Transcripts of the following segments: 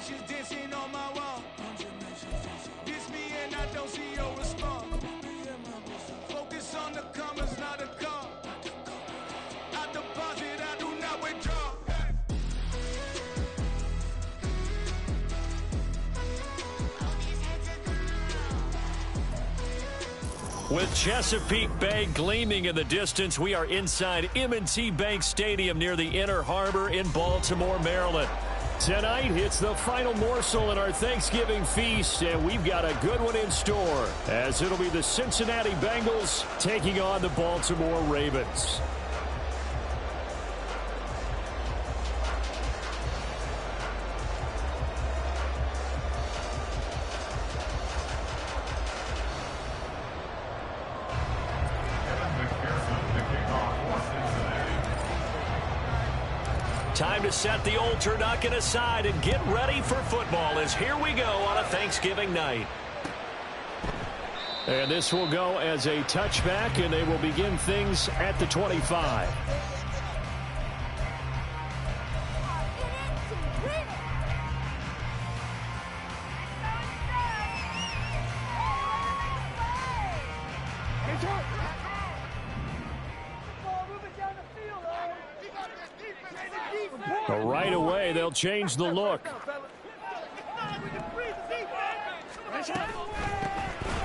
Congratulations dancing on my wall. Diss me and I don't see your response. Focus on the commas, not the call. I deposit, I do not withdraw. With Chesapeake Bay gleaming in the distance, we are inside M&T Bank Stadium near the Inner Harbor in Baltimore, Maryland. Tonight, it's the final morsel in our Thanksgiving feast, and we've got a good one in store, as it'll be the Cincinnati Bengals taking on the Baltimore Ravens. Time to set the old turducken aside and get ready for football, as here we go on a Thanksgiving night. And this will go as a touchback, and they will begin things at the 25. Right away, they'll change the look.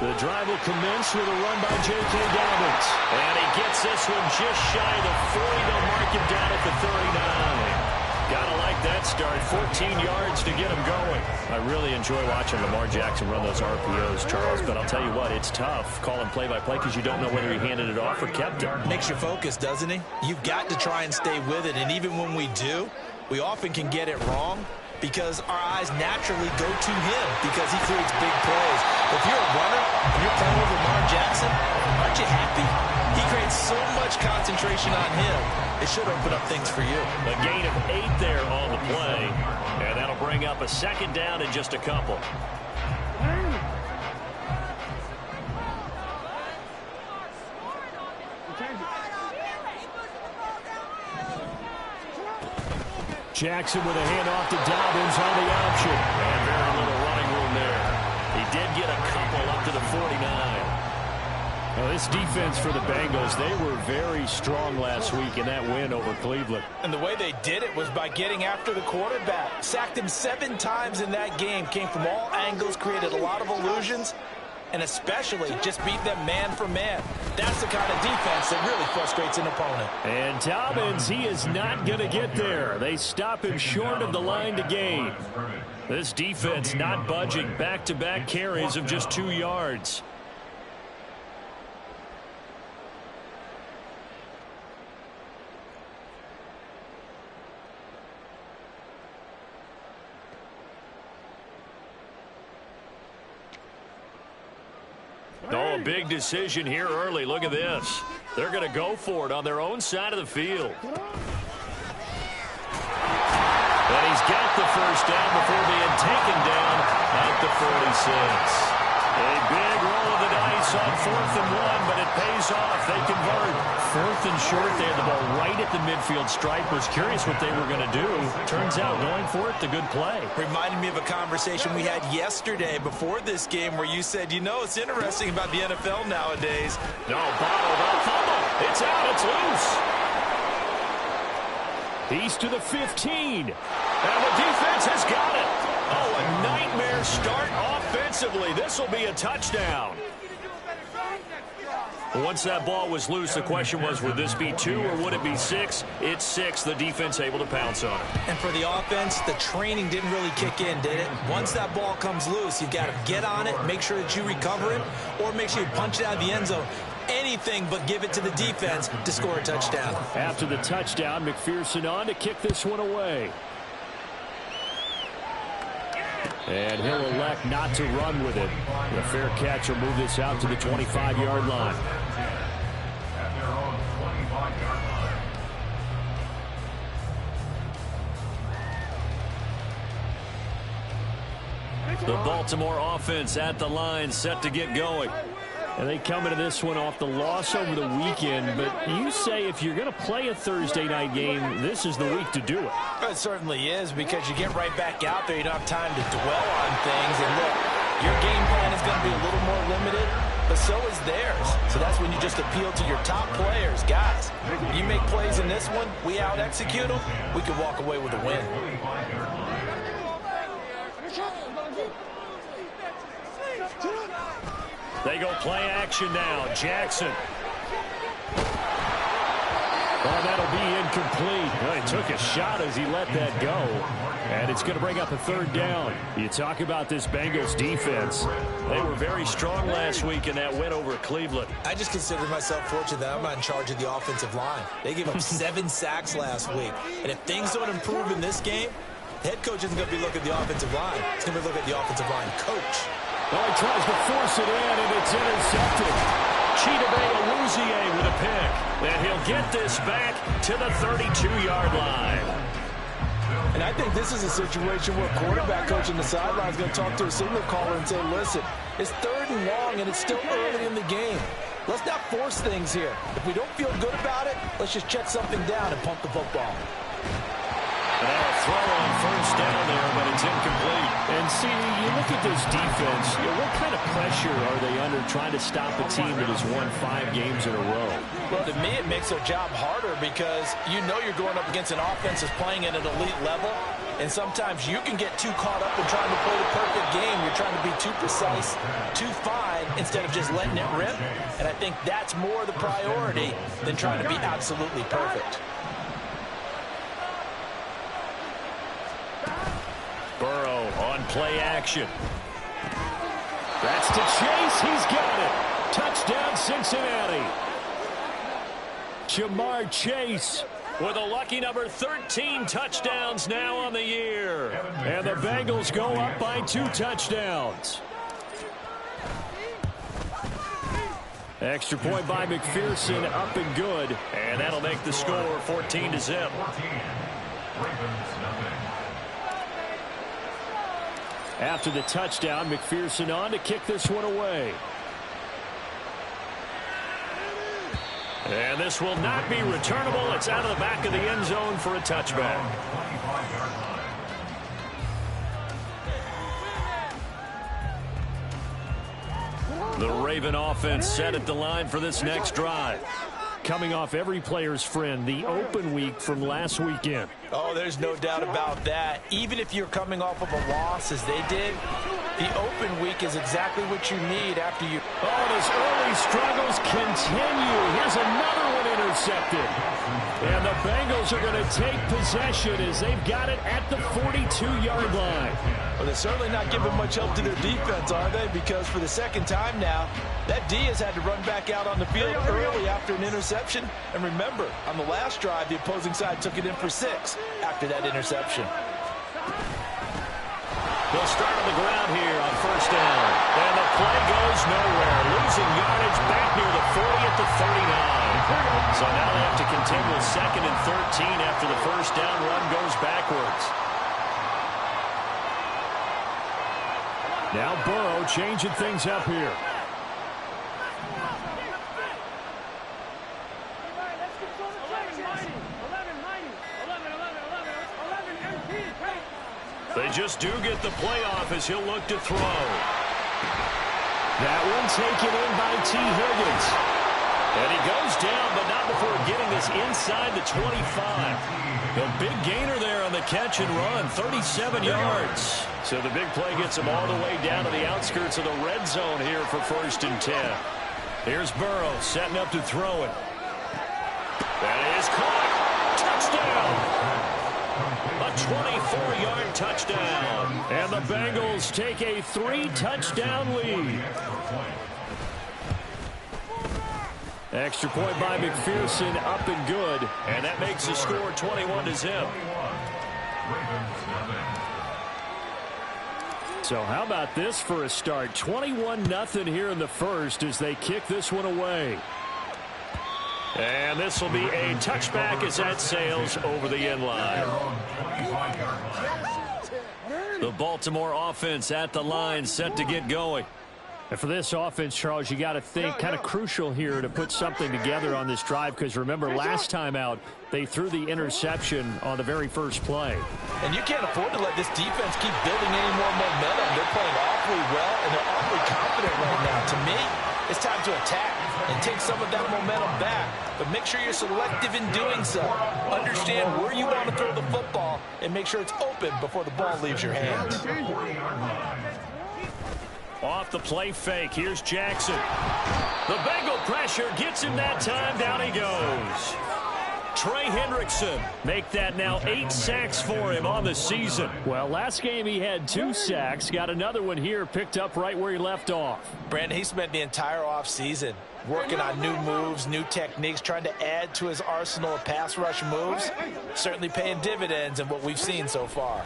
The drive will commence with a run by J.K. Dobbins. And he gets this one just shy of the 40. They'll mark him down at the 39. Gotta like that start. 14 yards to get him going. I really enjoy watching Lamar Jackson run those RPOs, Charles, but I'll tell you what, it's tough calling play-by-play because you don't know whether he handed it off or kept it. Makes you focus, doesn't he? You've got to try and stay with it, and even when we do, we often can get it wrong because our eyes naturally go to him because he creates big plays. If you're a runner and you're playing with Lamar Jackson, aren't you happy? He creates so much concentration on him. It should open up things for you. A gain of 8 there on the play, and that'll bring up a second down in just a couple. Jackson with a handoff to Dobbins on the option. And very little running room there. He did get a couple up to the 49. Well, this defense for the Bengals, they were very strong last week in that win over Cleveland. And the way they did it was by getting after the quarterback. Sacked him 7 times in that game. Came from all angles, created a lot of illusions, and especially just beat them man for man. That's the kind of defense that really frustrates an opponent. And Dobbins, he is not going to get there. They stop him short of the line to gain. This defense not budging. Back-to-back carries of just 2 yards. Oh, a big decision here early. Look at this. They're going to go for it on their own side of the field. And he's got the first down before being taken down at the 46. A big roll of the dice on 4th and 1, but it pays off. They convert. 4th and short. They had the ball right at the midfield stripe. Was curious what they were going to do. Turns out going for it, the good play. Reminded me of a conversation we had yesterday before this game where you said, you know, it's interesting about the NFL nowadays. No, bottled up. Fumble. It's out. It's loose. He's to the 15. And the defense has got it. Oh, a nightmare start offensively. This will be a touchdown. Once that ball was loose, the question was, would this be 2 or would it be 6? It's 6. The defense able to pounce on it. And for the offense, the training didn't really kick in, did it? Once that ball comes loose, you've got to get on it, make sure that you recover it, or make sure you punch it out of the end zone. Anything but give it to the defense to score a touchdown. After the touchdown, McPherson on to kick this one away. And he'll elect not to run with it. The fair catch will move this out to the 25-yard line. The Baltimore offense at the line, set to get going. And they come into this one off the loss over the weekend, but you say if you're going to play a Thursday night game, this is the week to do it. It certainly is, because you get right back out there. You don't have time to dwell on things. And look, your game plan is going to be a little more limited, but so is theirs. So that's when you just appeal to your top players. Guys, you make plays in this one, we out-execute them, we can walk away with a win. They go play action now. Jackson. Oh, that'll be incomplete. Well, he took a shot as he let that go. And it's going to bring up a third down. You talk about this Bengals defense. They were very strong last week in that win over Cleveland. I just consider myself fortunate that I'm not in charge of the offensive line. They gave up 7 sacks last week. And if things don't improve in this game, the head coach isn't going to be looking at the offensive line. He's going to be looking at the offensive line coach. Well, he tries to force it in, and it's intercepted. Chidobe with a pick. And he'll get this back to the 32-yard line. And I think this is a situation where a quarterback coach on the sideline is going to talk to a signal caller and say, listen, it's 3rd and long, and it's still early in the game. Let's not force things here. If we don't feel good about it, let's just check something down and pump the football. And a throw on first down there, but it's incomplete. And see, you look at this defense, what kind of pressure are they under trying to stop a team that has won 5 games in a row? Well, to me, it makes their job harder because you know you're going up against an offense that's playing at an elite level, and sometimes you can get too caught up in trying to play the perfect game. You're trying to be too precise, too fine, instead of just letting it rip. And I think that's more the priority than trying to be absolutely perfect. Burrow on play action. That's to Chase. He's got it. Touchdown, Cincinnati. Jamar Chase with a lucky number 13 touchdowns now on the year. And the Bengals go up by 2 touchdowns. Extra point by McPherson, up and good. And that'll make the score 14-0. After the touchdown, McPherson on to kick this one away. And this will not be returnable. It's out of the back of the end zone for a touchback. The Raven offense set at the line for this next drive. Coming off every player's friend, the open week from last weekend. Oh, there's no doubt about that. Even if you're coming off of a loss as they did, the open week is exactly what you need after you... Oh, and his early struggles continue. Here's another one intercepted. And the Bengals are going to take possession as they've got it at the 42-yard line. Well, they're certainly not giving much help to their defense, are they? Because for the second time now, that D has had to run back out on the field early after an interception. And remember, on the last drive, the opposing side took it in for 6 after that interception. They'll start on the ground here on first down. And the play goes nowhere. Losing yardage back near the 40 at the 39. So now they have to contend with 2nd and 13 after the first down run goes backwards. Now Burrow changing things up here. They just do get the playoff as he'll look to throw. That one taken in by T. Higgins. And he goes down, but not before getting this inside the 25. The big gainer there on the catch and run, 37 yards. So the big play gets him all the way down to the outskirts of the red zone here for 1st and 10. Here's Burrow setting up to throw it. That is caught. Touchdown. A 24-yard touchdown. And the Bengals take a 3-touchdown lead. Extra point by McPherson, up and good. And that makes the score 21-0. So how about this for a start? 21-0 here in the first as they kick this one away. And this will be a touchback as that sails over the end line. The Baltimore offense at the line set to get going. And for this offense, Charles, you got to think kind of crucial here to put something together on this drive, because remember last time out they threw the interception on the very first play. And you can't afford to let this defense keep building any more momentum. They're playing awfully well, and they're awfully confident right now. To me, it's time to attack and take some of that momentum back. But make sure you're selective in doing so. Understand where you want to throw the football and make sure it's open before the ball leaves your hands. Off the play fake, here's Jackson. The Bengal pressure gets him that time, down he goes. Trey Hendrickson, make that now 8 sacks for him on the season. Well, last game he had 2 sacks, got another one here, picked up right where he left off. Brandon, he spent the entire offseason working on new moves, new techniques, trying to add to his arsenal of pass rush moves. Certainly paying dividends in what we've seen so far.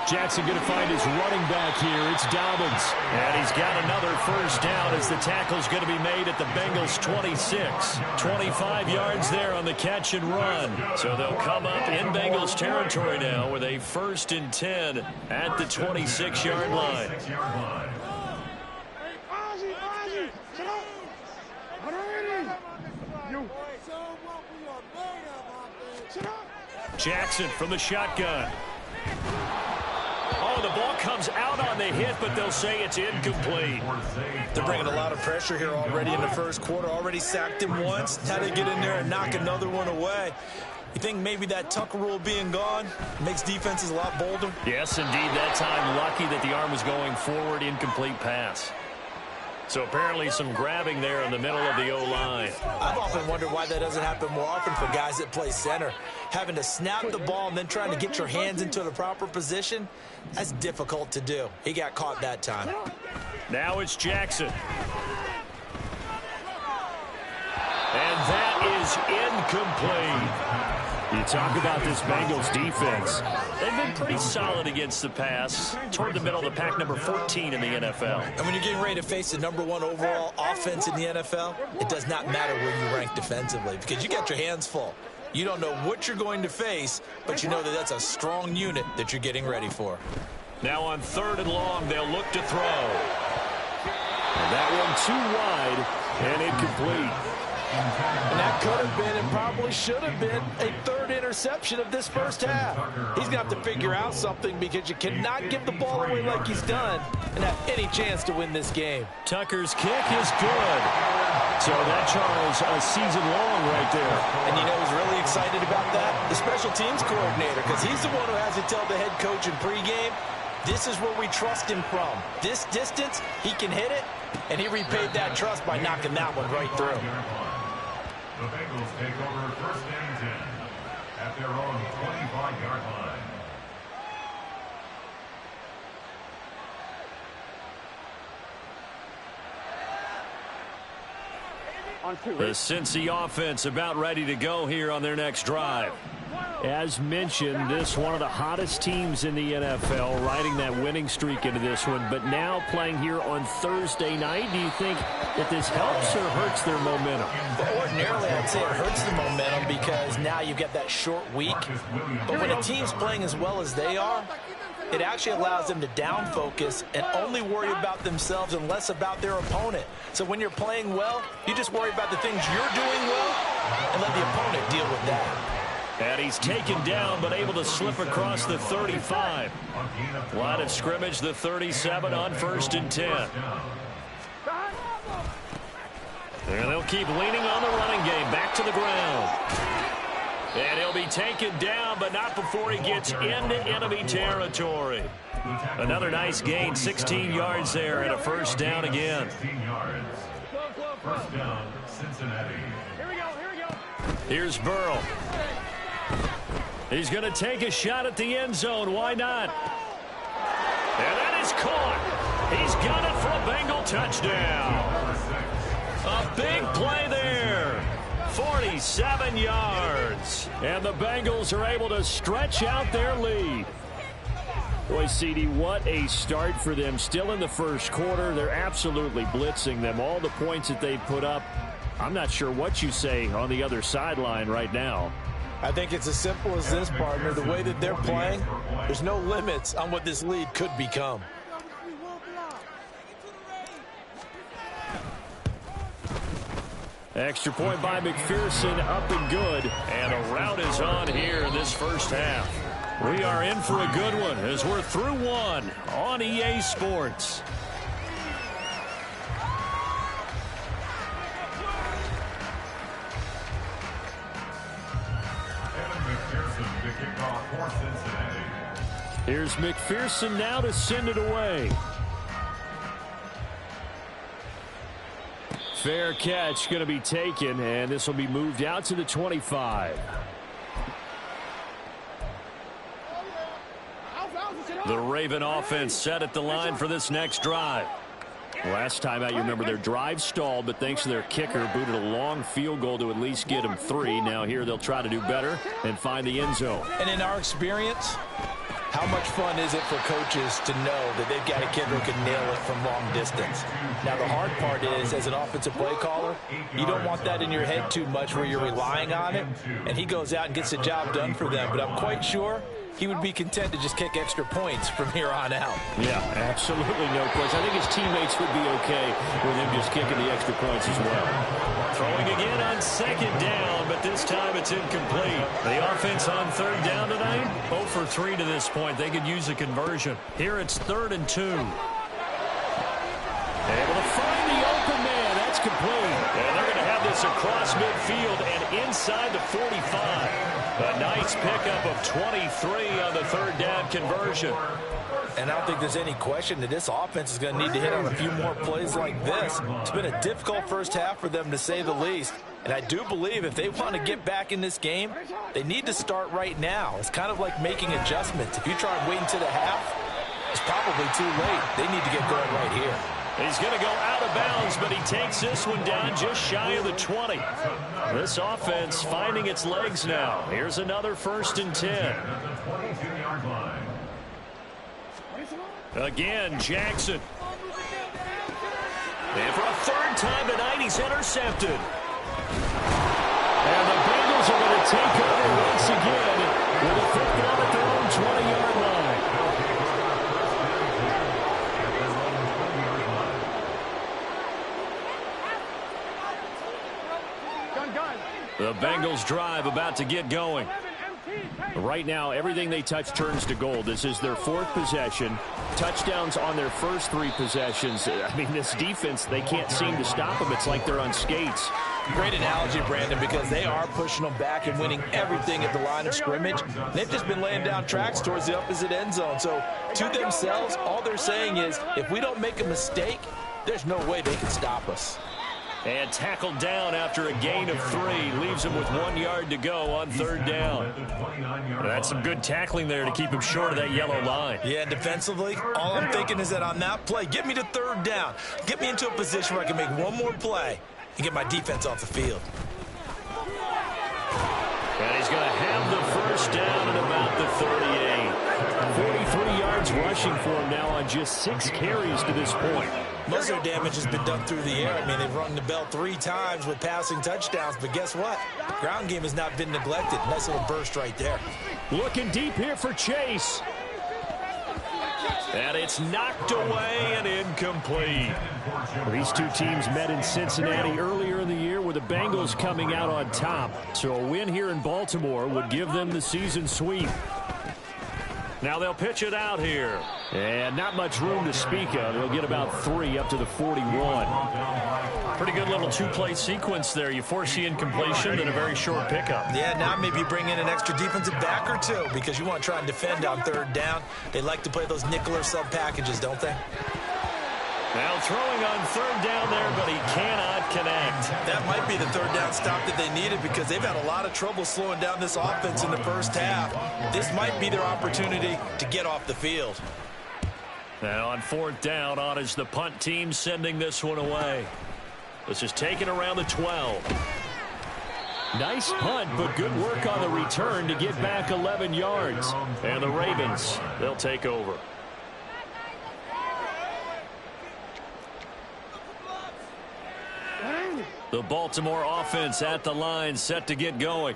Jackson going to find his running back here. It's Dobbins. And he's got another first down as the tackle's going to be made at the Bengals' 26. 25 yards there on the catch and run. So they'll come up in Bengals territory now with a 1st and 10 at the 26-yard line. Jackson from the shotgun. Oh, the ball comes out on the hit, but they'll say it's incomplete. They're bringing a lot of pressure here already in the first quarter. Already sacked him once. Now they get in there and knock another one away. You think maybe that Tucker rule being gone makes defenses a lot bolder? Yes, indeed. That time, lucky that the arm was going forward, incomplete pass. So apparently some grabbing there in the middle of the O-line. I've often wondered why that doesn't happen more often for guys that play center. Having to snap the ball and then trying to get your hands into the proper position, that's difficult to do. He got caught that time. Now it's Jackson. And that is incomplete. You talk about this Bengals defense. They've been pretty solid against the pass. Toward the middle of the pack, number 14 in the NFL. And when you're getting ready to face the #1 overall offense in the NFL, it does not matter where you rank defensively because you got your hands full. You don't know what you're going to face, but you know that that's a strong unit that you're getting ready for. Now on 3rd and long, they'll look to throw. And that one too wide and incomplete. And that could have been and probably should have been a 3rd interception of this first half. He's going to have to figure out something because you cannot give the ball away like he's done and have any chance to win this game. Tucker's kick is good. So that, Charles, a season long right there. And you know who's really excited about that? The special teams coordinator, because he's the one who has to tell the head coach in pregame, this is where we trust him from. This distance, he can hit it, and he repaid that trust by knocking that one right through. The Bengals take over 1st and 10 at their own 25-yard line. The Cincy offense about ready to go here on their next drive. As mentioned, this one of the hottest teams in the NFL, riding that winning streak into this one, but now playing here on Thursday night. Do you think that this helps or hurts their momentum? Well, ordinarily, I'd say it hurts the momentum because now you get that short week. But when a team's playing as well as they are, it actually allows them to down focus and only worry about themselves and less about their opponent. So when you're playing well, you just worry about the things you're doing well and let the opponent deal with that. And he's taken down but able to slip across the 35. Line of scrimmage, the 37 on 1st and 10. And they'll keep leaning on the running game. Back to the ground. And he'll be taken down, but not before he gets into enemy territory. Another nice gain, 16 yards there, and a 1st down again. 16 yards. 1st down, Cincinnati. Here's Burrow. He's going to take a shot at the end zone. Why not? And that is caught. He's got it for a Bengal touchdown. A big play there. 47 yards. And the Bengals are able to stretch out their lead. Boy, CD, what a start for them. Still in the first quarter. They're absolutely blitzing them. All the points that they put up, I'm not sure what you say on the other sideline right now. I think it's as simple as this, partner. The way that they're playing, there's no limits on what this lead could become. Extra point by McPherson, up and good. And a rout is on here in this first half. We are in for a good one as we're through one on EA Sports. Here's McPherson now to send it away. Fair catch going to be taken, and this will be moved out to the 25. The Raven offense set at the line for this next drive. Last time out, you remember their drive stalled, but thanks to their kicker, booted a long field goal to at least get them 3. Now here they'll try to do better and find the end zone. And in our experience, how much fun is it for coaches to know that they've got a kid who can nail it from long distance? Now, the hard part is, as an offensive play caller, you don't want that in your head too much where you're relying on it, and he goes out and gets the job done for them. But I'm quite sure he would be content to just kick extra points from here on out. Yeah, absolutely no question. I think his teammates would be okay with him just kicking the extra points as well. Throwing again on second down, but this time it's incomplete. The offense on third down tonight, 0 for 3 to this point. They could use a conversion. Here it's 3rd and 2. Able to find the open man. That's complete. And they're going to have this across midfield and inside the 45. A nice pickup of 23 on the third down conversion. And I don't think there's any question that this offense is going to need to hit on a few more plays like this. It's been a difficult first half for them, to say the least. And I do believe if they want to get back in this game, they need to start right now. It's kind of like making adjustments. If you try and wait until the half, it's probably too late. They need to get going right here. He's going to go out of bounds, but he takes this one down just shy of the 20. This offense finding its legs now. Here's another 1st and 10. Again, Jackson. And for a 3rd time tonight, he's intercepted. And the Bengals are going to take over once again with a 5th down at their own 20-yard line. The Bengals drive about to get going. Right now, everything they touch turns to gold. This is their 4th possession. Touchdowns on their first 3 possessions. I mean, this defense, they can't seem to stop them. It's like they're on skates. Great analogy, Brandon, because they are pushing them back and winning everything at the line of scrimmage. They've just been laying down tracks towards the opposite end zone. So, to themselves, all they're saying is, if we don't make a mistake, there's no way they can stop us. And tackled down after a gain of 3. Leaves him with 1 yard to go on 3rd down. That's some good tackling there to keep him short of that yellow line. Yeah, defensively, all I'm thinking is that on that play, get me to 3rd down. Get me into a position where I can make one more play and get my defense off the field. And he's going to have the 1st down at about the 38. 43 yards rushing for him now on just 6 carries to this point. Most of their damage has been done through the air. I mean, they've rung the bell 3 times with passing touchdowns, but guess what? The ground game has not been neglected. Nice little burst right there. Looking deep here for Chase. And it's knocked away and incomplete. These two teams met in Cincinnati earlier in the year with the Bengals coming out on top. So a win here in Baltimore would give them the season sweep. Now they'll pitch it out here. And not much room to speak of. They'll get about 3 up to the 41. Pretty good little 2-play sequence there. You force the incompletion and a very short pickup. Yeah, now maybe bring in an extra defensive back or 2 because you want to try and defend on 3rd down. They like to play those nickel or sub packages, don't they? Now throwing on 3rd down there, but he cannot connect. That might be the 3rd down stop that they needed because they've had a lot of trouble slowing down this offense in the first half. This might be their opportunity to get off the field. Now on 4th down, on is the punt team sending this one away. This is taken around the 12. Nice punt, but good work on the return to get back 11 yards. And the Ravens, they'll take over. The Baltimore offense at the line, set to get going.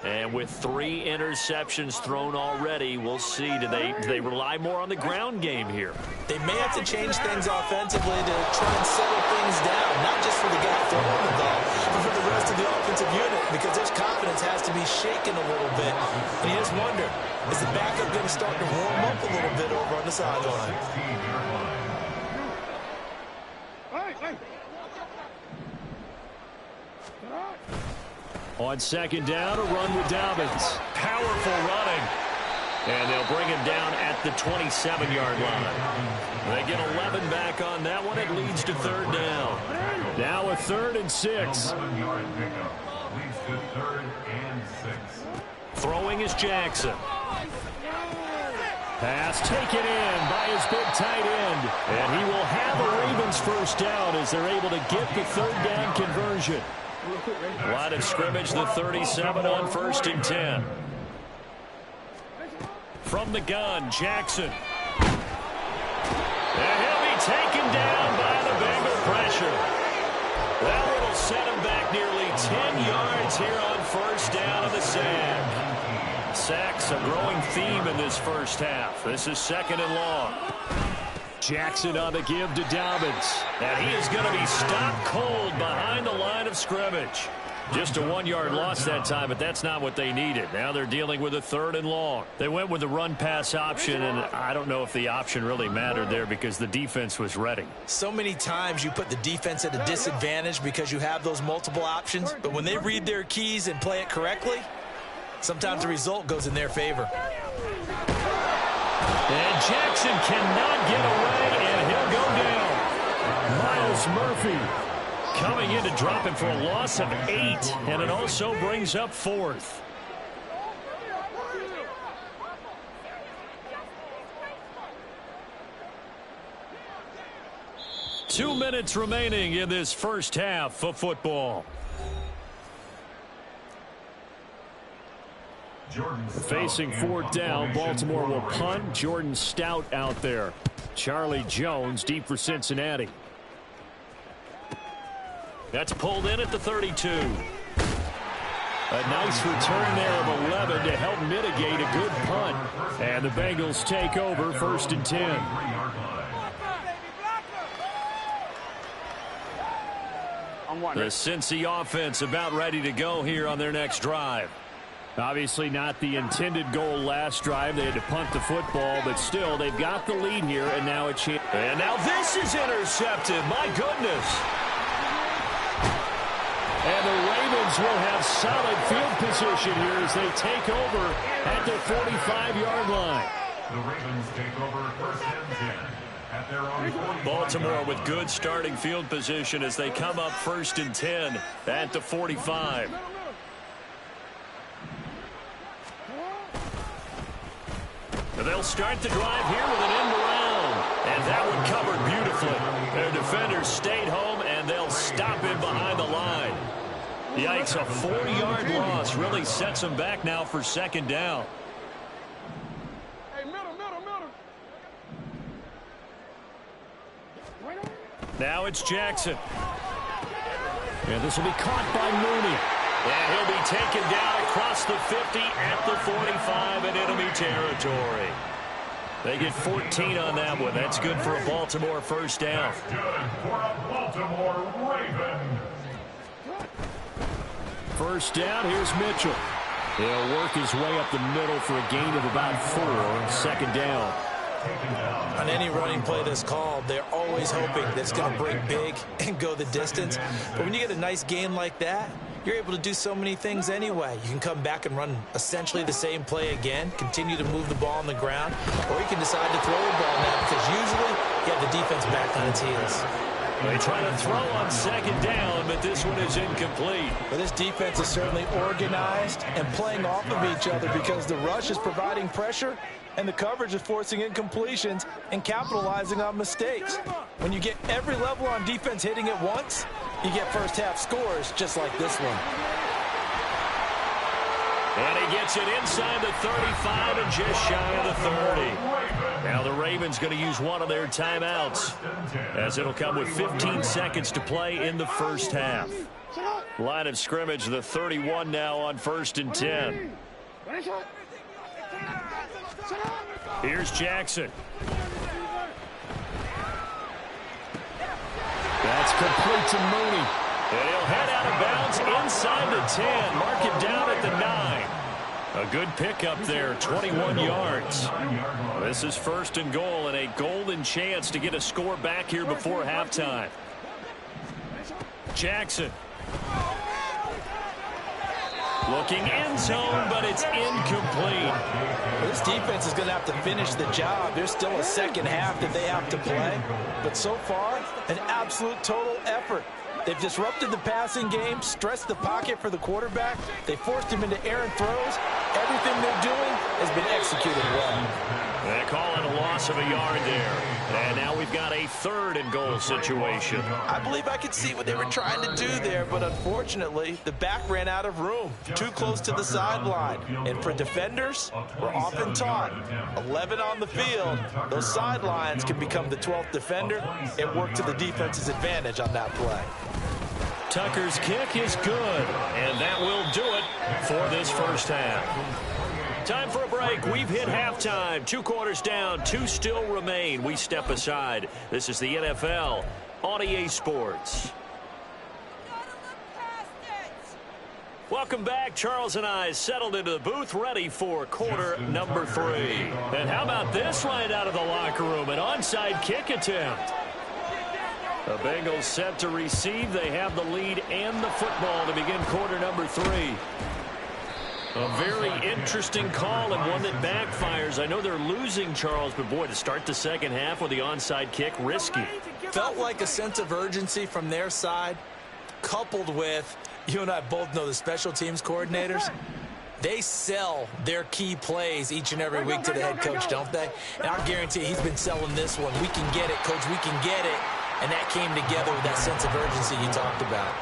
And with 3 interceptions thrown already, we'll see. Do they rely more on the ground game here? They may have to change things offensively to try and settle things down, not just for the guy throwing the ball, but for the rest of the offensive unit, because his confidence has to be shaken a little bit. And you just wonder, is the backup going to start to warm up a little bit over on the sideline? On second down, a run with Dobbins. Powerful running. And they'll bring him down at the 27-yard line. They get 11 back on that one. It leads to third down. Now a 3rd and 6. 11-yard pickup. Leads to 3rd and 6. Throwing is Jackson. Pass taken in by his big tight end. And he will have the Ravens first down as they're able to get the third down conversion. Line of scrimmage, the 37 on 1st and 10. From the gun, Jackson. And he'll be taken down by the Bengal pressure. That one will set him back nearly 10 yards here on 1st down of the sack. Sacks a growing theme in this first half. This is 2nd and long. Jackson on the give to Dobbins. And he is going to be stopped cold behind the line of scrimmage. Just a 1-yard loss that time, but that's not what they needed. Now they're dealing with a 3rd and long. They went with the run-pass option, and I don't know if the option really mattered there because the defense was ready. So many times you put the defense at a disadvantage because you have those multiple options, but when they read their keys and play it correctly, sometimes the result goes in their favor. And Jackson cannot get away, and he'll go down. Miles Murphy coming in to drop him for a loss of 8, and it also brings up 4th. Two minutes remaining in this first half of football. Facing 4th down, Baltimore will punt. Jordan Stout out there. Charlie Jones deep for Cincinnati. That's pulled in at the 32. A nice return there of 11 to help mitigate a good punt. And the Bengals take over 1st and 10. The Cincy offense about ready to go here on their next drive. Obviously not the intended goal last drive. They had to punt the football, but still they've got the lead here, and now a chance. And now this is intercepted. My goodness. And the Ravens will have solid field position here as they take over at the 45-yard line. The Ravens take over 1st and 10 at their own 45. Baltimore with good starting field position as they come up 1st and 10 at the 45. They'll start the drive here with an end around. And that one covered beautifully. Their defenders stayed home, and they'll stop him behind the line. Yikes, a 4-yard loss really sets them back now for 2nd down. Now it's Jackson. And this will be caught by Mooney. And he'll be taken down across the 50 at the 45 in enemy territory. They get 14 on that one. That's good for a Baltimore first down. That's good for a Baltimore Raven. First down, here's Mitchell. He'll work his way up the middle for a gain of about 4. 2nd down. On any running play that's called, they're always hoping that it's going to break big and go the distance. But when you get a nice gain like that, you're able to do so many things anyway. You can come back and run essentially the same play again, continue to move the ball on the ground, or you can decide to throw the ball now because usually you have the defense back on its heels. They try to throw on 2nd down, but this one is incomplete. But this defense is certainly organized and playing off of each other because the rush is providing pressure and the coverage is forcing incompletions and capitalizing on mistakes. When you get every level on defense hitting at once, you get first half scores just like this one. And he gets it inside the 35 and just shy of the 30. Now the Ravens going to use one of their timeouts as it'll come with 15 seconds to play in the first half. Line of scrimmage, the 31 now on 1st and 10. Here's Jackson. That's complete to Mooney. And he'll head out of bounds inside the 10. Mark it down at the 9. A good pickup there, 21 yards. This is 1st and goal and a golden chance to get a score back here before halftime. Jackson. Looking end zone, but it's incomplete. This defense is going to have to finish the job. There's still a second half that they have to play. But so far, an absolute total effort. They've disrupted the passing game, stressed the pocket for the quarterback. They forced him into errant throws. Everything they're doing has been executed well. They call it a loss of a yard there. And now we've got a 3rd and goal situation. I believe I could see what they were trying to do there, but unfortunately, the back ran out of room. Too close to the sideline. And for defenders, we're often taught, 11 on the field, those sidelines can become the 12th defender and work to the defense's advantage on that play. Tucker's kick is good, and that will do it for this first half. Time for a break. We've hit halftime. 2 quarters down, 2 still remain. We step aside. This is the NFL on EA Sports. Welcome back. Charles and I settled into the booth, ready for quarter number 3. And how about this right out of the locker room? An onside kick attempt. The Bengals set to receive. They have the lead and the football to begin quarter number 3. A very interesting call and one that backfires. I know they're losing, Charles, but boy, to start the second half with the onside kick, risky. Felt like a sense of urgency from their side, coupled with, you and I both know the special teams coordinators. They sell their key plays each and every week to the head coach, don't they? And I guarantee he's been selling this one. We can get it, coach, we can get it. And that came together with that sense of urgency you talked about.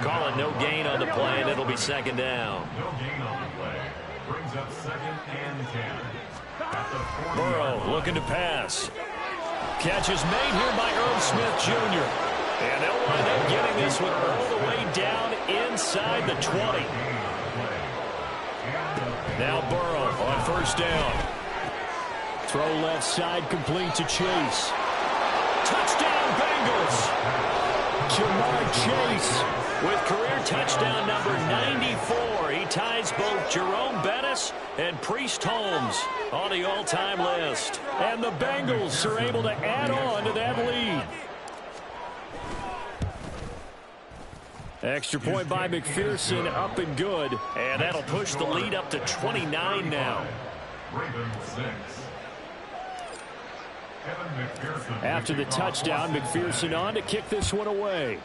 Call it no gain on the play, and it'll be 2nd down. No gain on the play. Brings up 2nd and 10. Burrow looking to pass. Catch is made here by Irv Smith Jr. And they'll wind up getting this one all the way down inside the 20. Now Burrow on 1st down. Throw left side complete to Chase. Touchdown Bengals. Jamar Chase with career touchdown number 94. He ties both Jerome Bettis and Priest Holmes on the all-time list. And the Bengals are able to add on to that lead. Extra point by McPherson, up and good. And that'll push the lead up to 29 now. After the touchdown, McPherson on to kick this one away.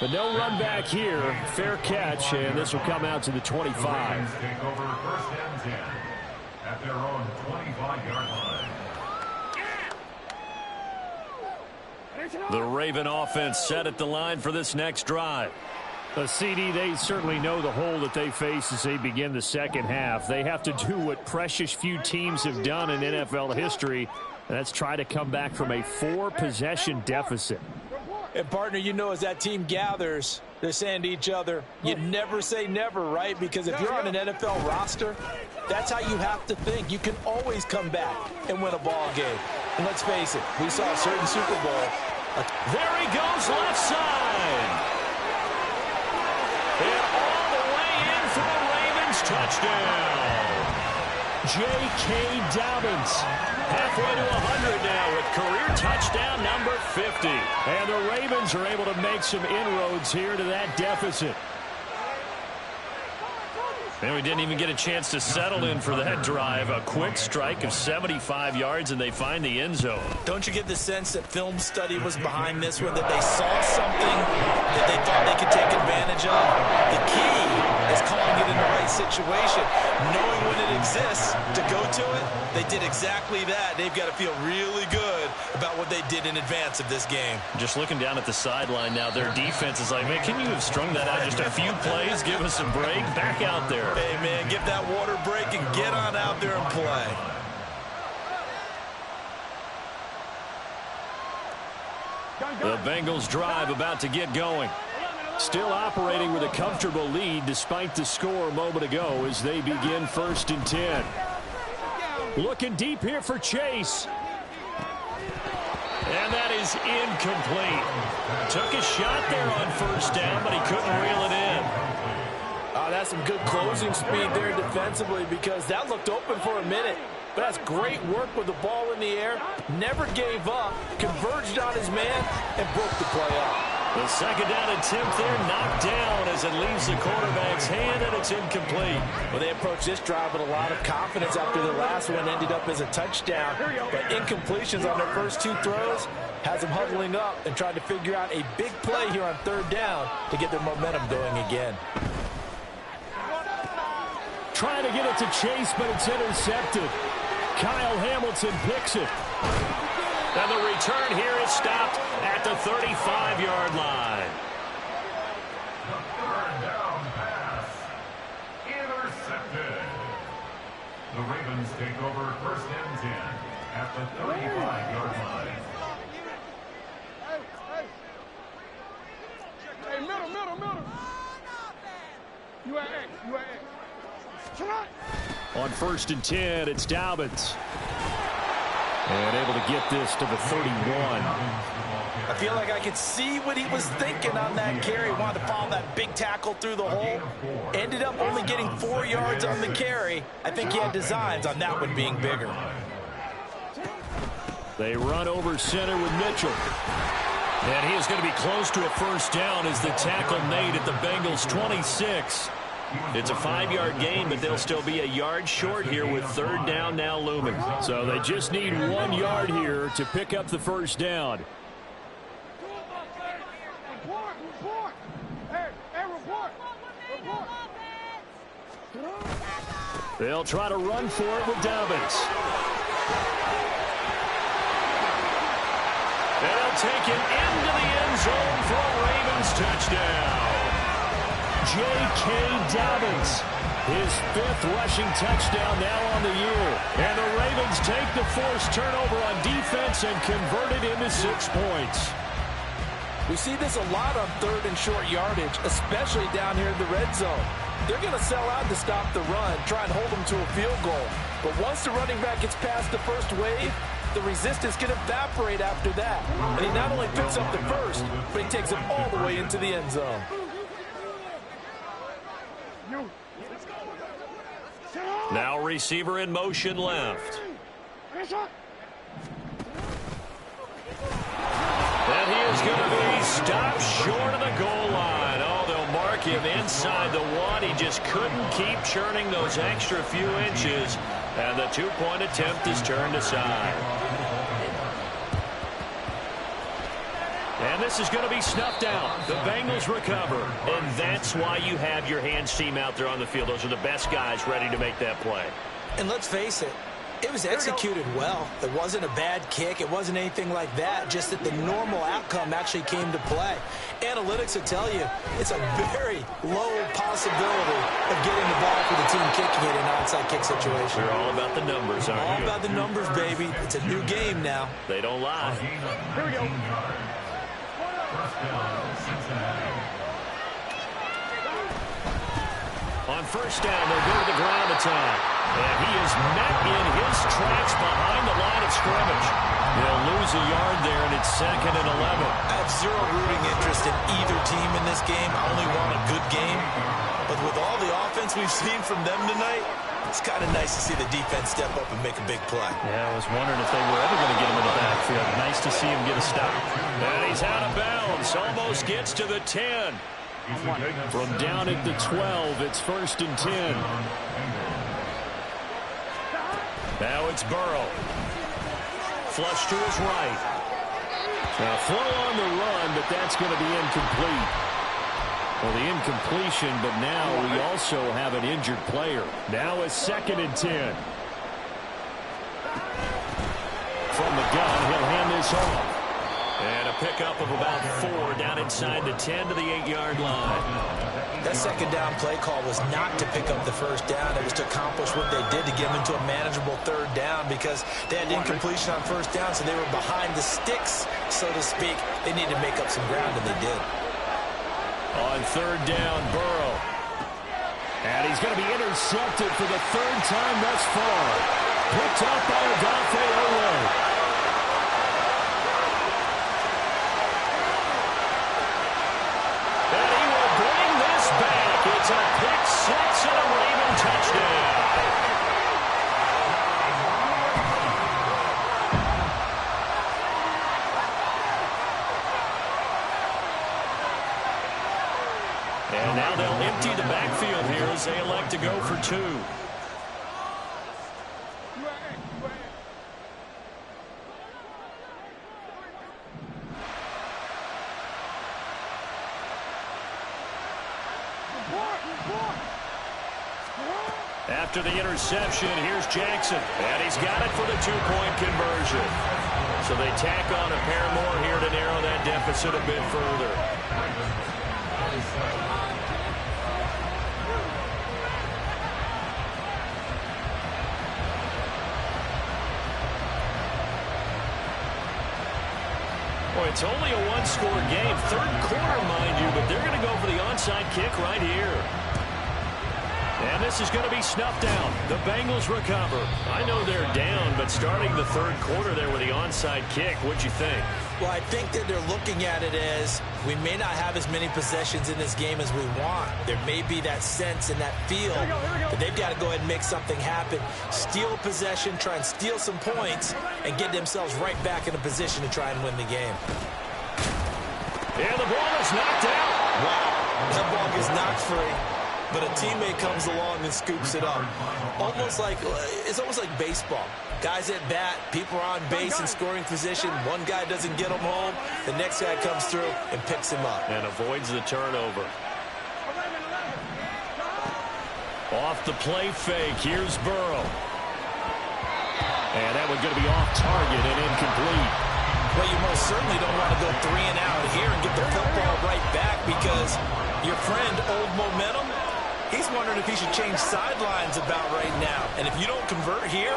But no run back here. Fair catch, and this will come out to the 25. Take over 1st and 10 at their own 25-yard line. The Raven offense set at the line for this next drive. CD, they certainly know the hole that they face as they begin the second half. They have to do what precious few teams have done in NFL history, and that's try to come back from a 4-possession deficit. And, partner, you know, as that team gathers, they're saying to each other, you never say never, right? Because if you're on an NFL roster, that's how you have to think. You can always come back and win a ball game. And let's face it, we saw a certain Super Bowl. There he goes, left side. And all the way in for the Ravens touchdown. J.K. Dobbins halfway to 100 now with career touchdown number 50. And the Ravens are able to make some inroads here to that deficit. And we didn't even get a chance to settle in for that drive. A quick strike of 75 yards, and they find the end zone. Don't you get the sense that film study was behind this one, that they saw something that they thought they could take advantage of? The key is calling it in the right situation, knowing when it exists to go to it. They did exactly that. They've got to feel really good about what they did in advance of this game. Just looking down at the sideline now, their defense is like, man, can you have strung that out just a few plays? Give us a break. Back out there. Hey, man, give that water break and get on out there and play. The Bengals drive about to get going. Still operating with a comfortable lead despite the score a moment ago as they begin 1st and 10. Looking deep here for Chase. And that is incomplete. Took a shot there on 1st down, but he couldn't reel it in. That's some good closing speed there defensively because that looked open for a minute. But that's great work with the ball in the air. Never gave up, converged on his man, and broke the play up. The 2nd down attempt there knocked down as it leaves the quarterback's hand, and it's incomplete. Well, they approached this drive with a lot of confidence after the last one ended up as a touchdown. But incompletions on their first 2 throws has them huddling up and trying to figure out a big play here on 3rd down to get their momentum going again. Trying to get it to Chase, but it's intercepted. Kyle Hamilton picks it. And the return here is stopped at the 35-yard line. The 3rd down pass. Intercepted. The Ravens take over 1st and 10 at the 35-yard line. Hey, middle. You at X. On 1st and 10, it's Dobbins. And able to get this to the 31. I feel like I could see what he was thinking on that carry. Wanted to follow that big tackle through the hole. Ended up only getting 4 yards on the carry. I think he had designs on that one being bigger. They run over center with Mitchell. And he is going to be close to a 1st down as the tackle made at the Bengals' 26. It's a 5-yard gain, but they'll still be a yard short here with 3rd down now looming. So they just need 1 yard here to pick up the 1st down. Report. Hey, report. They'll try to run for it with Dobbins. And they'll take it into the end zone for a Ravens touchdown. J.K. Dobbins, his 5th rushing touchdown now on the year. And the Ravens take the forced turnover on defense and convert it into 6 points. We see this a lot on 3rd and short yardage, especially down here in the red zone. They're going to sell out to stop the run, try and hold them to a field goal. But once the running back gets past the first wave, the resistance can evaporate after that. And he not only picks up the first, but he takes it all the way into the end zone. Now receiver in motion left. And he is going to be stopped short of the goal line. Oh, they'll mark him inside the 1. He just couldn't keep churning those extra few inches. And the 2-point attempt is turned aside. And this is going to be snuffed out. The Bengals recover. And that's why you have your hands team out there on the field. Those are the best guys ready to make that play. And let's face it, it was executed well. It wasn't a bad kick. It wasn't anything like that. Just that the normal outcome actually came to play. Analytics will tell you it's a very low possibility of getting the ball for the team kicking it in an onside kick situation. We're all about the numbers, aren't we? All about the numbers, baby. It's a new game now. They don't lie. Here we go. 1st down, Cincinnati. On 1st down, they'll go to the ground attack. And he is met in his tracks behind the line of scrimmage. They'll lose a yard there, and it's 2nd and 11. I have zero rooting interest in either team in this game. I only want a good game. But with all the offense we've seen from them tonight, it's kind of nice to see the defense step up and make a big play. Yeah, I was wondering if they were ever going to get him in the backfield. Nice to see him get a stop. And he's out of bounds. Almost gets to the 10. From down at the 12, it's 1st and 10. Now it's Burrow. Flush to his right. Now flow on the run, but that's going to be incomplete. Well, the incompletion, but now we also have an injured player. Now it's 2nd and 10. From the gun, he'll hand this off. And a pickup of about 4 down inside the 10 to the 8-yard line. That second down play call was not to pick up the first down. It was to accomplish what they did to get them into a manageable third down because they had incompletion on first down, so they were behind the sticks, so to speak. They needed to make up some ground, and they did. On third down, Burrow. And he's going to be intercepted for the third time thus far. Picked up by Adolphe Ole. It's a pick six and a Raven touchdown. And now they'll empty the backfield here as they elect to go for 2. After the interception, here's Jackson. And he's got it for the 2-point conversion. So they tack on a pair more here to narrow that deficit a bit further. Boy, it's only a one-score game. Third quarter, mind you, but they're going to go for the onside kick right here. And this is going to be snuffed out. The Bengals recover. I know they're down, but starting the third quarter there with the onside kick, what'd you think? Well, I think that they're looking at it as we may not have as many possessions in this game as we want. There may be that sense and that feel that they've got to go ahead and make something happen. Steal a possession, try and steal some points, and get themselves right back in a position to try and win the game. And the ball is knocked out. Wow, that ball gets knocked free. But a teammate comes along and scoops it up. It's almost like baseball. Guys at bat, people are on base in scoring position. One guy doesn't get him home. The next guy comes through and picks him up. And avoids the turnover. Off the play fake, here's Burrow. And that one's going to be off target and incomplete. Well, you most certainly don't want to go 3 and out here and get the football right back because your friend, Old Momentum, he's wondering if he should change sidelines about right now. And if you don't convert here,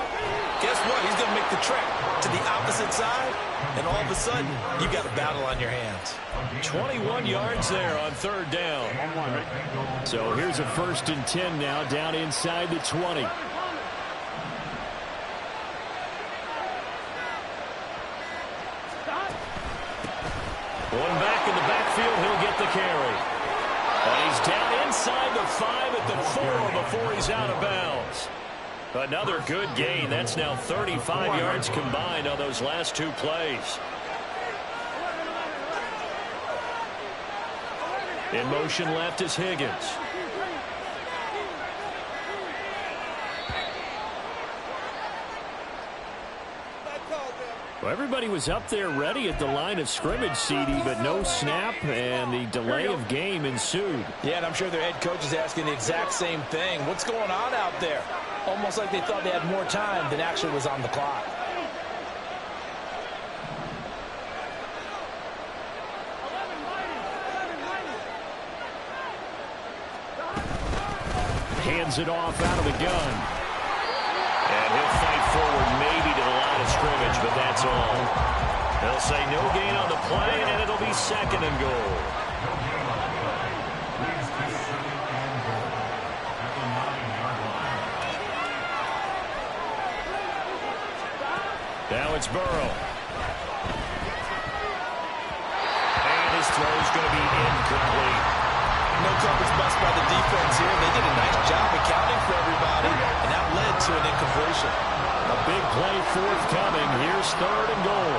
guess what? He's going to make the trek to the opposite side, and all of a sudden, you've got a battle on your hands. 21 yards there on third down. So here's a 1st and 10 now, down inside the 20. One back in the backfield, he'll get the carry. And he's down inside the 5 at the 4 before he's out of bounds. Another good gain. That's now 35 yards combined on those last 2 plays. In motion left is Higgins. Well, everybody was up there ready at the line of scrimmage, CD, but no snap, and the delay of game ensued. Yeah, and I'm sure their head coach is asking the exact same thing. What's going on out there? Almost like they thought they had more time than actually was on the clock. Hands it off out of the gun. And he'll fight forward maybe to the line of scrimmage, but that's all. They'll say no gain on the play, and it'll be 2nd and goal. Now it's Burrow. And his throw's going to be incomplete. No coverage bust by the defense here. They did a nice job accounting for everybody, and that led to an incompletion. A big play forthcoming. Here's 3rd and goal.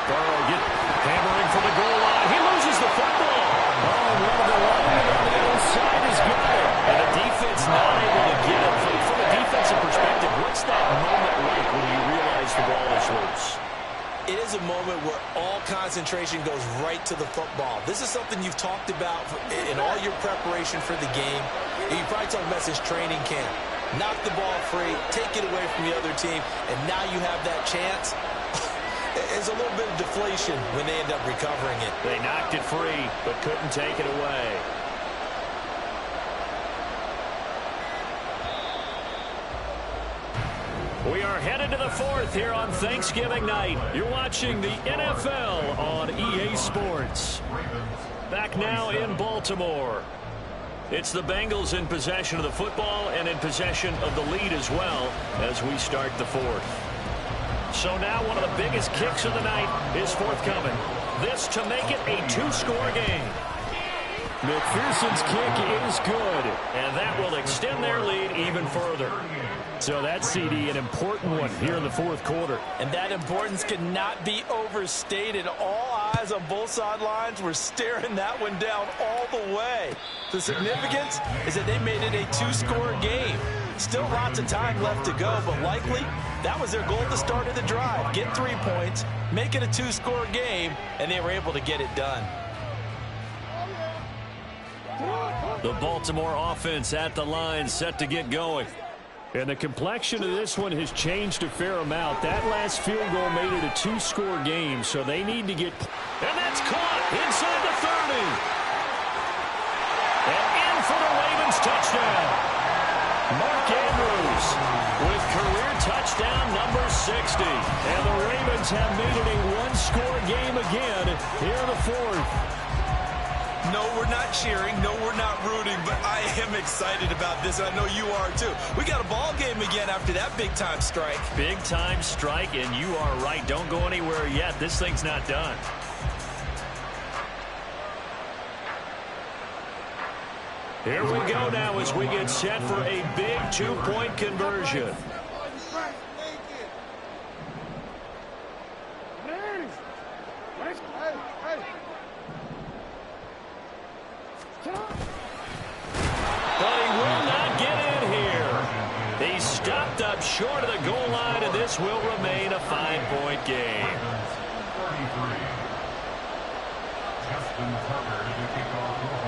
Burrow hammering for the goal line. He loses the football. Oh, one of the linemen on the outside has got it. And the defense not able to get it. From a defensive perspective, what's that moment like when you realize the ball is loose? It is a moment where all concentration goes right to the football. This is something you've talked about in all your preparation for the game. You probably talked about since training camp. knock the ball free, take it away from the other team, and now you have that chance. There's a little bit of deflation when they end up recovering it. They knocked it free, but couldn't take it away. We are headed to the fourth here on Thanksgiving night. You're watching the NFL on EA Sports. Back now in Baltimore. It's the Bengals in possession of the football and in possession of the lead as well as we start the fourth. So now one of the biggest kicks of the night is forthcoming. This to make it a two-score game. McPherson's kick is good, and that will extend their lead even further. So that, CD, an important one here in the fourth quarter. And that importance cannot be overstated. All eyes on both sidelines were staring that one down all the way. The significance is that they made it a two-score game. Still lots of time left to go, but likely that was their goal at the start of the drive. Get 3 points, make it a two-score game, and they were able to get it done. The Baltimore offense at the line, set to get going. And the complexion of this one has changed a fair amount. That last field goal made it a two-score game, so they need to get... And that's caught inside the 30. And in for the Ravens touchdown. Mark Andrews with career touchdown number 60. And the Ravens have made it a one-score game again here in the fourth. No, we're not cheering. No, we're not rooting, but I am excited about this, and I know you are too. We got a ball game again after that big-time strike. Big-time strike, and you are right. Don't go anywhere yet. This thing's not done. Here we go now as we get set for a big two-point conversion. But he will not get in here. He stopped up short of the goal line, and this will remain a 5-point game.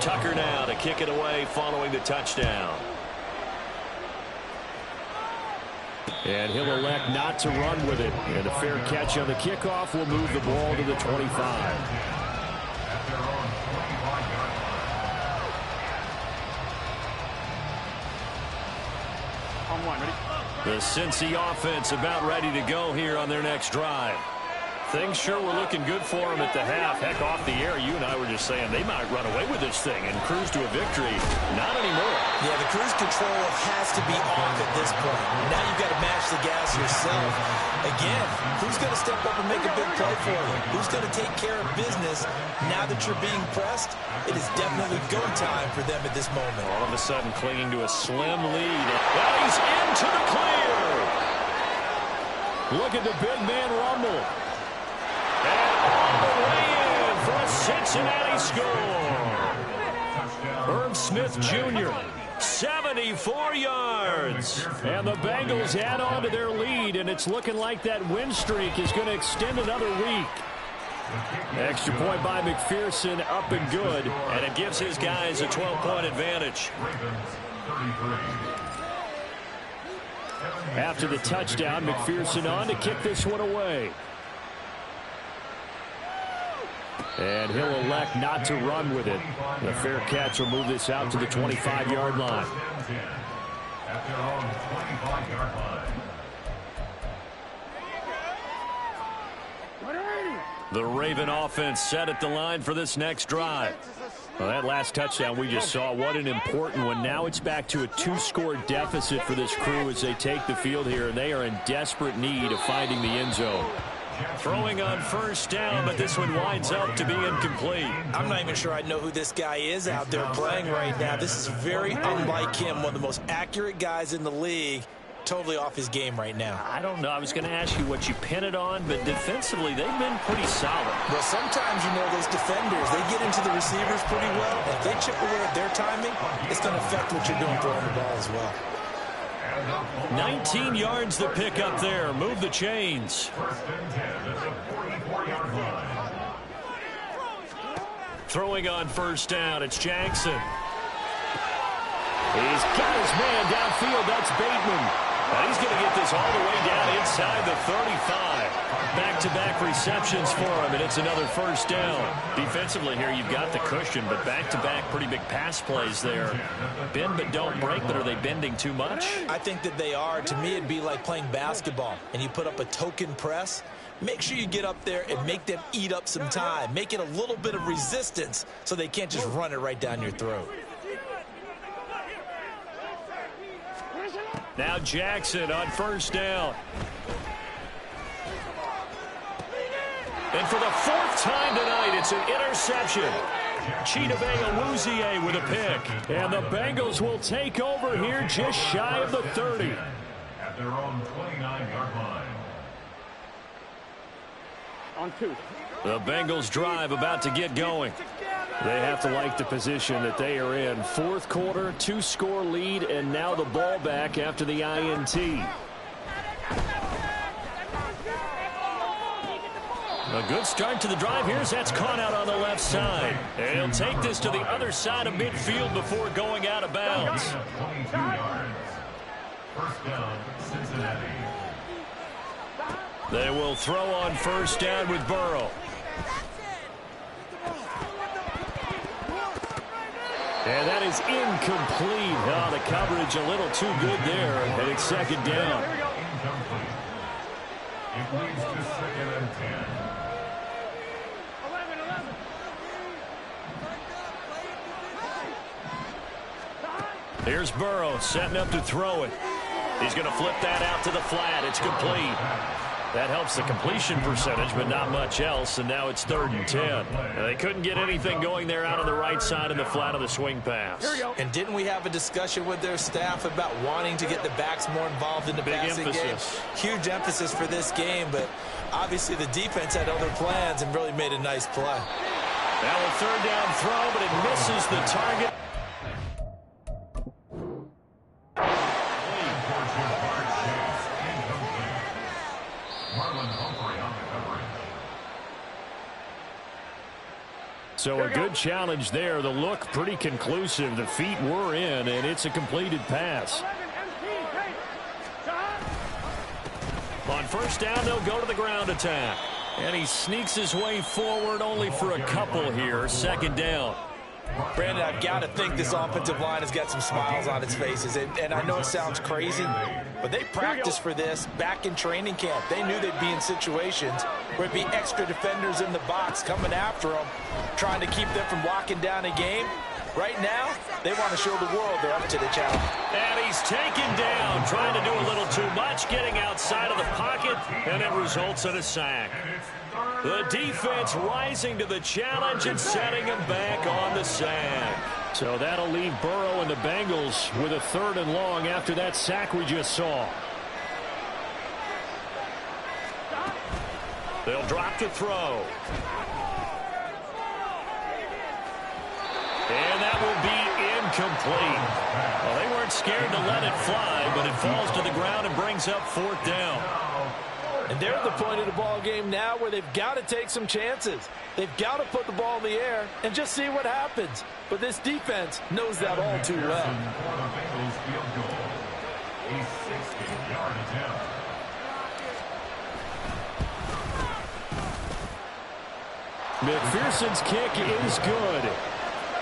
Tucker now to kick it away following the touchdown. And he'll elect not to run with it. And a fair catch on the kickoff will move the ball to the 25. The Cincy offense about ready to go here on their next drive. Things sure were looking good for them at the half. Heck, off the air, you and I were just saying they might run away with this thing and cruise to a victory. Not anymore. Yeah, the cruise control has to be off at this point. Now you've got to match the gas yourself. Again, who's going to step up and make a big play for you? Who's going to take care of business now that you're being pressed? It is definitely go time for them at this moment. All of a sudden clinging to a slim lead. Now he's into the clear. Look at the big man rumble. And all the way in for a Cincinnati score. Herb Smith Jr., 74 yards. And the Bengals add on to their lead, and it's looking like that win streak is going to extend another week. Extra point by McPherson, up and good. And it gives his guys a 12-point advantage. After the touchdown, McPherson on to kick this one away. And he'll elect not to run with it. The fair catch will move this out to the 25-yard line. The Raven offense set at the line for this next drive. Well, that last touchdown we just saw, what an important one. Now it's back to a two-score deficit for this crew as they take the field here, and they are in desperate need of finding the end zone. Throwing on first down, but this one winds up to be incomplete. I'm not even sure I know who this guy is out there playing right now. This is very unlike him, one of the most accurate guys in the league. Totally off his game right now. I don't know. I was going to ask you what you pin it on, but defensively, they've been pretty solid. Well, sometimes, you know, those defenders, they get into the receivers pretty well. If they chip away at their timing, it's going to affect what you're doing throwing the ball as well. 19 yards to pick up there. Move the chains. Throwing on first down, it's Jackson. He's got his man downfield. That's Bateman. And he's going to get this all the way down inside the 35. Back-to-back receptions for him, and it's another first down. Defensively here, you've got the cushion, but back-to-back pretty big pass plays there. Bend but don't break, but are they bending too much? I think that they are. To me, it'd be like playing basketball, and you put up a token press. Make sure you get up there and make them eat up some time. Make it a little bit of resistance so they can't just run it right down your throat. Now Jackson on first down. And for the fourth time tonight, it's an interception. Chidobe Awuzie with a pick. And the Bengals will take over here just shy of the 30. At their own 29-yard line. On 2. The Bengals drive about to get going. They have to like the position that they are in. Fourth quarter, 2-score lead, and now the ball back after the INT. A good start to the drive. That's caught out on the left side. And he'll take this to the other side of midfield before going out of bounds. 22 yards. First down, Cincinnati. They will throw on first down with Burrow. And that is incomplete. Oh, the coverage a little too good there. And it's second down. Incomplete. It leads to second and 10. Here's Burrow setting up to throw it. He's going to flip that out to the flat. It's complete. That helps the completion percentage, but not much else, and now it's 3rd and 10. And they couldn't get anything going there out on the right side in the flat of the swing pass. And didn't we have a discussion with their staff about wanting to get the backs more involved in the passing game? Huge emphasis for this game, but obviously the defense had other plans and really made a nice play. Now a third down throw, but it misses the target. So a good challenge there. The look pretty conclusive. The feet were in, and it's a completed pass. On first down, they'll go to the ground attack. And he sneaks his way forward only for a couple here. Second down. Brandon, I've got to think this offensive line has got some smiles on its faces. And I know it sounds crazy, but they practiced for this back in training camp. They knew they'd be in situations where it'd be extra defenders in the box coming after them, trying to keep them from locking down a game. Right now, they want to show the world they're up to the challenge. And he's taken down, trying to do a little too much, getting outside of the pocket, and it results in a sack. The defense rising to the challenge and setting him back on the sack. So that'll leave Burrow and the Bengals with a 3rd and long after that sack we just saw. They'll drop to throw. And that will be incomplete. Well, they weren't scared to let it fly, but it falls to the ground and brings up 4th down. And they're at the point of the ball game now where they've got to take some chances. They've got to put the ball in the air and just see what happens. But this defense knows that all too well. McPherson's kick is good.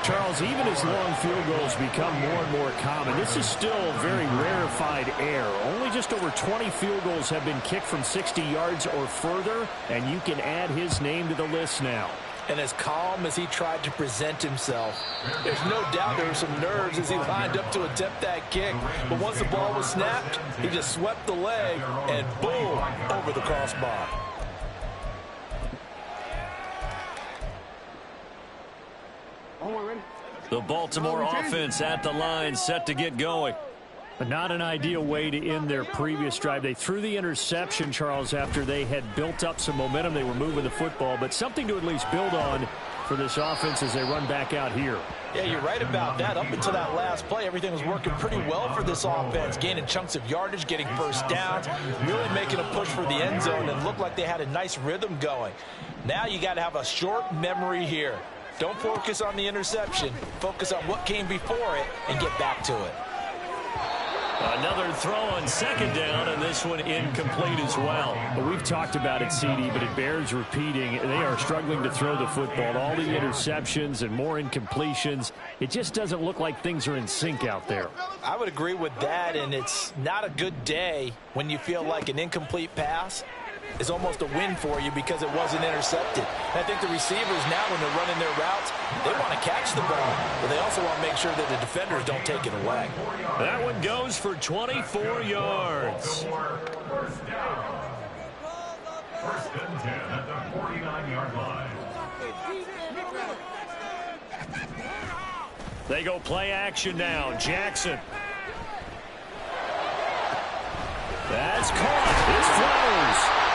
Charles, even as long field goals become more and more common, this is still very rarefied air. Only just over 20 field goals have been kicked from 60 yards or further, and you can add his name to the list now. And as calm as he tried to present himself, there's no doubt there were some nerves as he lined up to attempt that kick. But once the ball was snapped, he just swept the leg and boom, over the crossbar. The Baltimore offense at the line, set to get going. Not an ideal way to end their previous drive. They threw the interception, Charles, after they had built up some momentum. They were moving the football, but something to at least build on for this offense as they run back out here. Yeah, you're right about that. Up until that last play, everything was working pretty well for this offense, gaining chunks of yardage, getting first downs, really making a push for the end zone, and looked like they had a nice rhythm going. Now you got to have a short memory here. Don't focus on the interception. Focus on what came before it and get back to it. Another throw on second down, and this one incomplete as well. But we've talked about it, CD, but it bears repeating. They are struggling to throw the football. All the interceptions and more incompletions. It just doesn't look like things are in sync out there. I would agree with that, and it's not a good day when you feel like an incomplete pass is almost a win for you because it wasn't intercepted. And I think the receivers now, when they're running their routes, they want to catch the ball, but they also want to make sure that the defenders don't take it away. That one goes for 24 yards. First down. First and 10 at the 49-yard line. They go play action now. Jackson. That's caught. It's throws.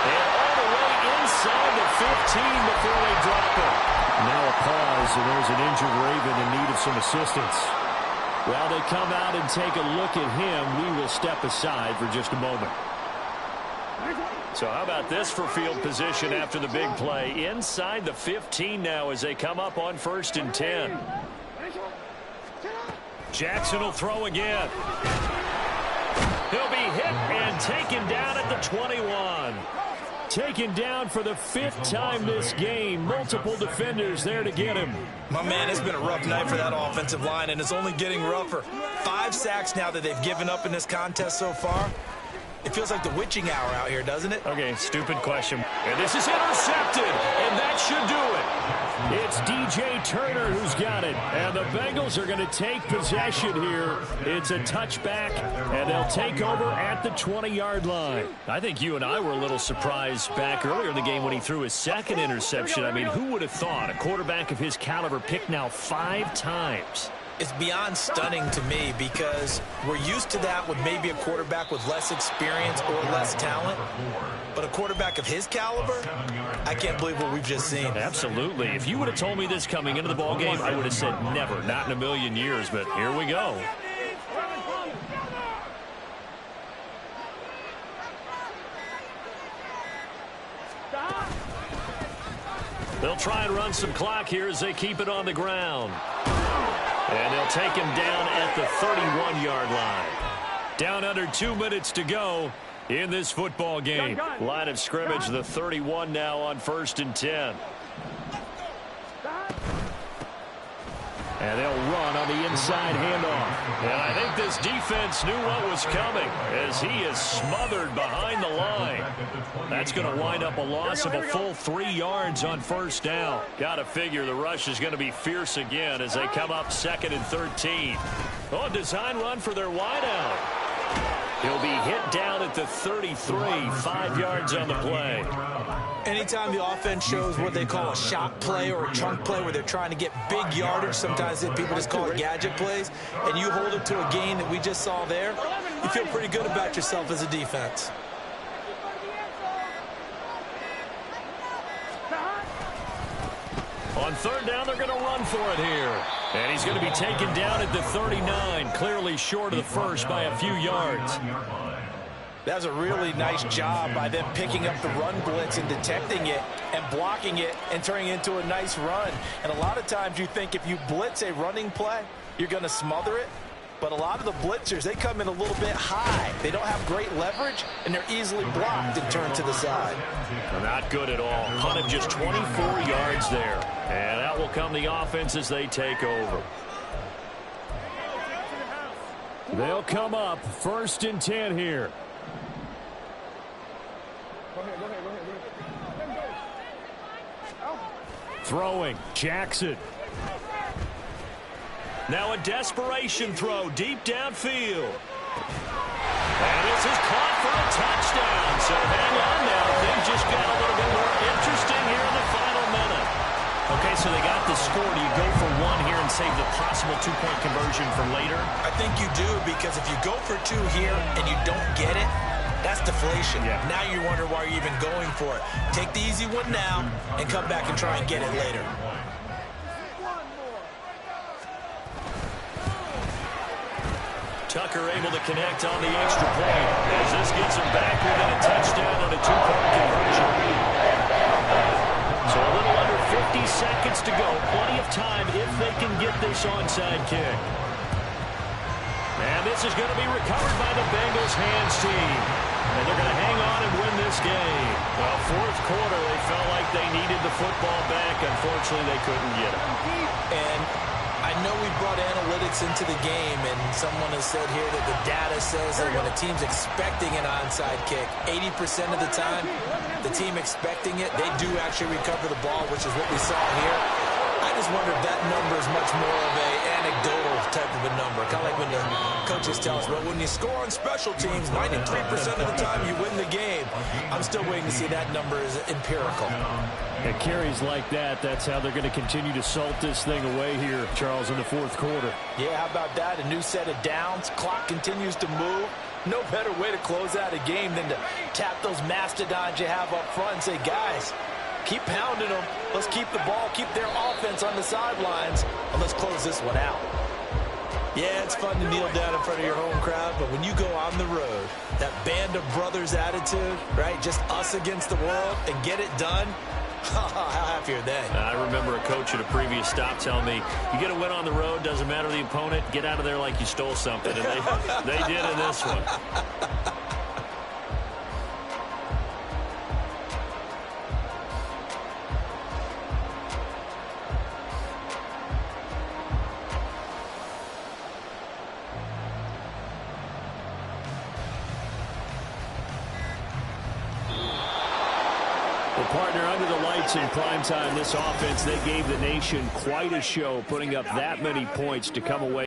And all the way inside the 15 before they drop it. Now a pause, and there's an injured Raven in need of some assistance. While they come out and take a look at him, we will step aside for just a moment. So how about this for field position after the big play? Inside the 15 now as they come up on 1st and 10. Jackson will throw again. He'll be hit and taken down at the 21. Taken down for the 5th time this game. Multiple defenders there to get him. My man, it's been a rough night for that offensive line, and it's only getting rougher. 5 sacks now that they've given up in this contest so far. It feels like the witching hour out here, doesn't it? Okay, stupid question. And this is intercepted, and that should do it. It's DJ Turner who's got it, and the Bengals are going to take possession here. It's a touchback, and they'll take over at the 20-yard line. I think you and I were a little surprised back earlier in the game when he threw his 2nd interception. I mean, who would have thought a quarterback of his caliber picked now 5 times? It's beyond stunning to me because we're used to that with maybe a quarterback with less experience or less talent. But a quarterback of his caliber, I can't believe what we've just seen. Absolutely. If you would have told me this coming into the ballgame, I would have said never, not in a million years. But here we go. They'll try and run some clock here as they keep it on the ground. And they'll take him down at the 31-yard line. Down under 2 minutes to go in this football game. Line of scrimmage, the 31 now on 1st and 10. And they'll run on the inside handoff. And I think this defense knew what was coming as he is smothered behind the line. That's going to wind up a loss of a full 3 yards on 1st down. Got to figure the rush is going to be fierce again as they come up 2nd and 13. Oh, design run for their wideout. He'll be hit down at the 33, 5 yards on the play. Anytime the offense shows what they call a shot play or a chunk play where they're trying to get big yardage, sometimes people just call it gadget plays, and you hold it to a gain that we just saw there, you feel pretty good about yourself as a defense. On 3rd down, they're going to run for it here. And he's going to be taken down at the 39, clearly short of the first by a few yards. That was a really nice job by them picking up the run blitz and detecting it and blocking it and turning it into a nice run. And a lot of times you think if you blitz a running play, you're going to smother it. But a lot of the blitzers, they come in a little bit high. They don't have great leverage, and they're easily blocked and turned to the side. Not good at all. Punt of just 24 yards there. And out will come the offense as they take over. They'll come up 1st and 10 here. Throwing, Jackson. Now a desperation throw deep downfield. And this is caught for a touchdown. So hang on now. Things just got a little bit more interesting here in the final minute. Okay, so they got the score. Do you go for 1 here and save the possible 2-point conversion for later? I think you do, because if you go for 2 here and you don't get it, that's deflation. Yeah. Now you wonder why you're even going for it. Take the easy one now and come back and try and get it later. Tucker able to connect on the extra point as this gets him back within a touchdown and a 2-point conversion. So a little under 50 seconds to go. Plenty of time if they can get this onside kick. And this is going to be recovered by the Bengals hands team. And they're going to hang on and win this game. Well, fourth quarter, they felt like they needed the football back. Unfortunately, they couldn't get it. And I know we brought analytics into the game, and someone has said here that the data says that when a team's expecting an onside kick, 80% of the time, the team expecting it, they do actually recover the ball, which is what we saw here. I just wonder if that number is much more of an anecdotal type of a number. Kind of like when the coaches tell us, well, when you score on special teams, 93% of the time you win the game. I'm still waiting to see that number is empirical. And carries like that, that's how they're going to continue to salt this thing away here, Charles, in the fourth quarter. Yeah, how about that? A new set of downs. Clock continues to move. No better way to close out a game than to tap those mastodons you have up front and say, guys, keep pounding them. Let's keep the ball, keep their offense on the sidelines, and let's close this one out. Yeah, it's fun to kneel down in front of your home crowd, but when you go on the road, that band of brothers attitude, right, just us against the world, and get it done, how happy are they? I remember a coach at a previous stop telling me, you get a win on the road, doesn't matter the opponent, get out of there like you stole something. And they did in this one. Well, partner, under the lights in primetime, this offense, they gave the nation quite a show, putting up that many points to come away.